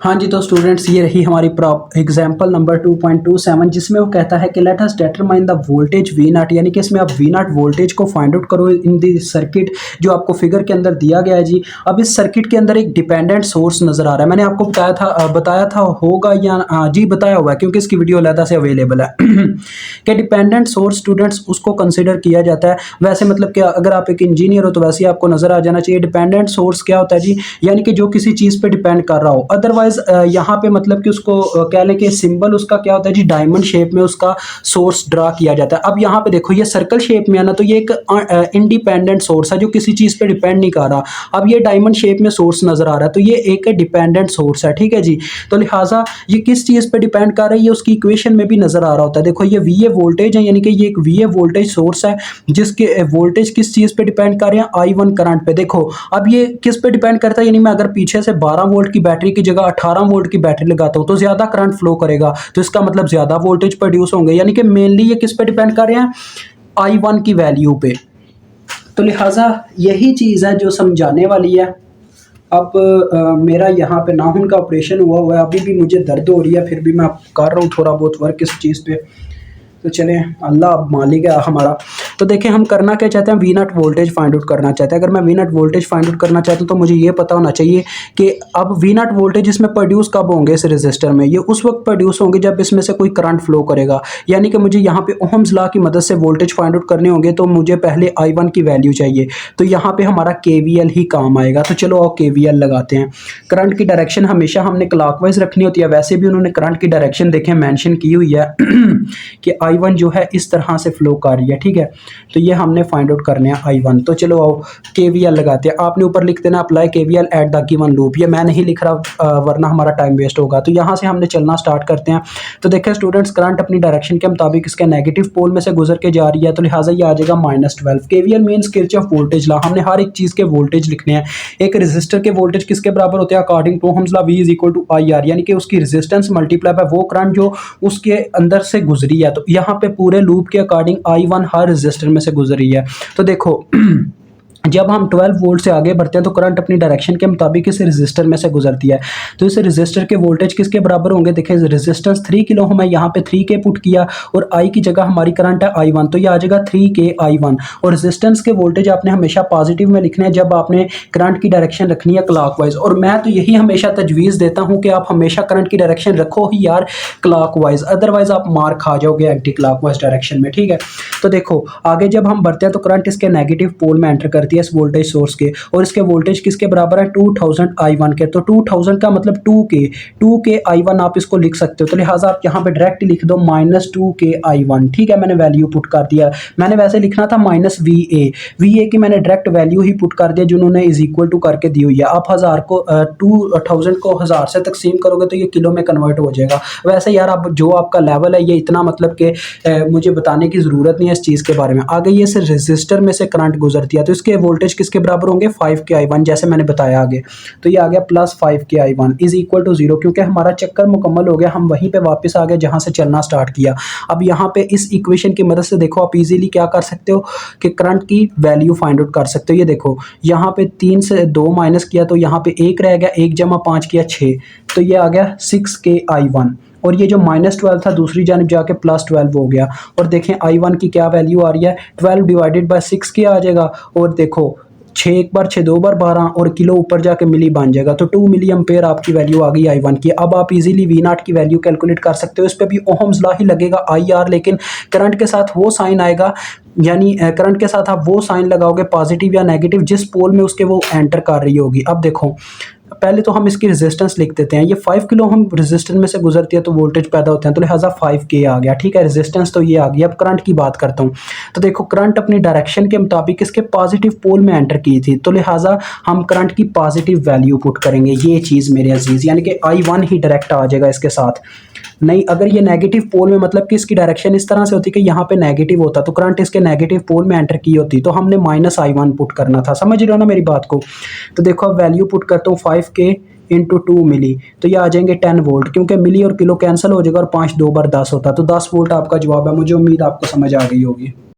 हाँ जी, तो स्टूडेंट्स ये रही हमारी एग्जाम्पल नंबर 2.27 जिसमें वो कहता है कि let us determine the voltage V not, यानी कि इसमें आप वी नॉट वोल्टेज को फाइंड आउट करो इन दी सर्किट जो आपको फिगर के अंदर दिया गया है जी। अब इस सर्किट के अंदर एक डिपेंडेंट सोर्स नज़र आ रहा है। मैंने आपको बताया था होगा या जी बताया हुआ है क्योंकि इसकी वीडियो अलग से अवेलेबल है कि डिपेंडेंट सोर्स स्टूडेंट्स उसको कंसिडर किया जाता है। वैसे मतलब कि अगर आप एक इंजीनियर हो तो वैसे ही आपको नज़र आ जाना चाहिए डिपेंडेंट सोर्स क्या होता है जी, यानी कि जो किसी चीज़ पे डिपेंड कर रहा हो। अदरवाइज यहाँ पे मतलब कि उसको कह लें कि सिंबल उसका क्या होता है जी, डायमंड शेप में उसका सोर्स ड्रा किया जाता है। अब यहाँ पे देखो ये सर्कल शेप में है ना, तो ये एक इंडिपेंडेंट सोर्स है जो किसी चीज़ पे डिपेंड नहीं कर रहा। अब ये डायमंड शेप में सोर्स नज़र आ रहा है तो ये एक डिपेंडेंट सोर्स है, ठीक है जी। तो लिहाजा ये किस चीज़ पे डिपेंड कर रही है उसकी इक्वेशन में भी नज़र आ रहा होता है। देखो ये वी ए वोल्टेज है, यानी कि ये एक वी ए वोल्टेज सोर्स है जिसके वोल्टेज किस चीज़ पे डिपेंड कर रहे हैं, I1 करंट पे। देखो अब ये किस पे डिपेंड करता है, यानी मैं अगर पीछे से 12 वोल्ट की बैटरी की जगह 18 वोल्ट की बैटरी लगाता हूं तो ज्यादा करंट फ्लो करेगा, तो इसका मतलब ज्यादा वोल्टेज प्रोड्यूस होंगे, यानी कि मेनली ये किस पे डिपेंड कर रहे हैं, I1 की वैल्यू पे। तो लिहाजा यही चीज़ है जो समझाने वाली है। अब मेरा यहाँ पे नाखून का ऑपरेशन हुआ है, अभी भी मुझे दर्द हो रही है, फिर भी मैं कर रहा हूँ थोड़ा बहुत वर्क इस चीज़ पे। तो चलें, अल्लाह अब मालिक है हमारा। तो देखें हम करना क्या चाहते हैं, V naught voltage find out करना चाहते हैं। अगर मैं V naught voltage find out करना चाहता हूँ तो मुझे ये पता होना चाहिए कि अब वी नॉट वोल्टेज इसमें प्रोड्यूस कब होंगे इस रजिस्टर में, ये उस वक्त प्रोड्यूस होंगे जब इसमें से कोई करंट फ्लो करेगा। यानी कि मुझे यहाँ पे ओहम्स लॉ की मदद से वोल्टेज फाइंड आउट करने होंगे तो मुझे पहले I1 की वैल्यू चाहिए, तो यहाँ पे हमारा KVL ही काम आएगा। तो चलो आओ KVL लगाते हैं। करंट की डायरेक्शन हमेशा हमने क्लॉकवाइज रखनी होती है, वैसे भी उन्होंने करंट की डायरेक्शन देखें मेंशन की हुई है कि I1 जो है इस तरह से फ्लो कर रही है, ठीक है। तो ये हमने फाइंड आउट करने हैं I1। तो चलो आओ KVL लगाते हैं। आपने ऊपर लिख देना apply KVL at the given loop, ये मैं नहीं लिख रहा वरना हमारा टाइम वेस्ट होगा। तो यहाँ से हमने चलना स्टार्ट करते हैं। तो देखें स्टूडेंट्स करंट अपनी डायरेक्शन के मुताबिक इसके नेगेटिव पोल में से गुजर के जा रही है, तो लिहाजा ये आ जाएगा -12। KVL means Kirchhoff voltage law. हमने हर एक चीज़ के वोल्टेज लिखने हैं। एक रजिस्टर के वोल्टेज किसके बराबर होते हैं, according to Ohm's law V is equal to IR, यानी कि उसकी रेजिस्टेंस मल्टीप्लाई बाय वो करंट जो उसके अंदर से गुजरी है। तो यहाँ पे पूरे लूप के अकॉर्डिंग I1 हर रजिस्टर में से गुजर रही है। तो देखो जब हम 12 वोल्ट से आगे बढ़ते हैं तो करंट अपनी डायरेक्शन के मुताबिक इस रेजिस्टर में से गुजरती है। तो इस रेजिस्टर के वोल्टेज किसके बराबर होंगे, देखिए रेजिस्टेंस 3 किलो हम यहाँ पे 3K पुट किया और I की जगह हमारी करंट है I1, तो ये आ जाएगा 3K I1। और रेजिस्टेंस के वोल्टेज आपने हमेशा पॉजिटिव में लिखने हैं जब आपने करंट की डायरेक्शन रखनी है क्लॉकवाइज। और मैं तो यही हमेशा तजवीज़ देता हूँ कि आप हमेशा करंट की डायरेक्शन रखो ही यार क्लॉकवाइज, अदरवाइज आप मार खा जाओगे एंटी क्लॉकवाइज डायरेक्शन में, ठीक है। तो देखो आगे जब हम बढ़ते हैं तो करंट इसके नेगेटिव पोल में एंटर करती है इस वोल्टेज सोर्स के, और इसके वोल्टेज किसके बराबर है, 2000 I1 के। तो 2000 का मतलब 2K I1 आप इसको लिख सकते हो। तो लिहाजा आप यहाँ पे डायरेक्ट लिख दो -2K I1, ठीक है। मैंने वैल्यू पुट कर दिया। मैंने वैसे लिखना था -VA की मैंने डायरेक्ट वैल्यू ही पुट कर दिया जो उन्होंने इज इक्वल टू करके दी हुई है। आप 2000 को 1000 से तकसीम करोगे तो ये किलो में कन्वर्ट हो जाएगा। वैसे यार अब जो आपका लेवल है ये इतना मतलब कि मुझे बताने की ज़रूरत नहीं है इस चीज़ के बारे में। आगे ये से रजिस्टर में से करंट गुजरती है तो इसके वोल्टेज किसके बराबर होंगे, 5K I1, जैसे मैंने बताया आगे। तो ये आ गया +5K I1 is equal to 0, क्योंकि हमारा चक्कर मुकम्मल हो गया, हम वहीं पे वापस आ गए जहां से चलना स्टार्ट किया। अब यहाँ पे इस इक्वेशन की मदद से देखो आप इजीली क्या कर सकते हो कि करंट की वैल्यू फाइंड आउट कर सकते हो। ये देखो यहाँ पे 3 से 2 माइनस किया तो यहाँ पे 1 रह गया, 1 जमा 5 किया 6, तो ये आ गया 6K I1। और ये जो -12 था दूसरी जानब जाके +12 हो गया। और देखें I1 की क्या वैल्यू आ रही है, 12 डिवाइडेड बाय 6K आ जाएगा। और देखो 6 एक बार 6 2 बार 12 और किलो ऊपर जाके मिली बन जाएगा, तो 2 मिली एम्पेयर आपकी वैल्यू आ गई I1 की। अब आप इजीली V0 की वैल्यू कैलकुलेट कर सकते हो। इस पे भी ओहम्स लॉ ही लगेगा IR, लेकिन करंट के साथ वो साइन आएगा, यानी करंट के साथ आप वो साइन लगाओगे पॉजिटिव या नेगेटिव जिस पोल में उसके वो एंटर कर रही होगी। अब देखो पहले तो हम इसकी रेजिस्टेंस लिख देते हैं। ये 5 किलो हम रेजिस्टेंस में से गुजरती है तो वोल्टेज पैदा होते हैं, तो लिहाजा 5K आ गया, ठीक है। रेजिस्टेंस तो ये आ गई। अब करंट की बात करता हूँ। तो देखो करंट अपनी डायरेक्शन के मुताबिक इसके पॉजिटिव पोल में एंटर की थी, तो लिहाजा हम करंट की पॉजिटिव वैल्यू पुट करेंगे। ये चीज़ मेरे अजीज़, यानी कि I1 ही डायरेक्ट आ जाएगा इसके साथ। नहीं अगर ये नेगेटिव पोल में मतलब कि इसकी डायरेक्शन इस तरह से होती कि यहाँ पे नेगेटिव होता तो करंट इसके नेगेटिव पोल में एंटर की होती, तो हमने -I1 पुट करना था। समझ रहे हो ना मेरी बात को। तो देखो अब वैल्यू पुट करता हूँ 5K इंटू 2 मिली, तो ये आ जाएंगे 10 वोल्ट, क्योंकि मिली और किलो कैंसिल हो जाएगा और 5 2 बार 10 होता, तो 10 वोल्ट आपका जवाब है। मुझे उम्मीद आपको समझ आ गई होगी।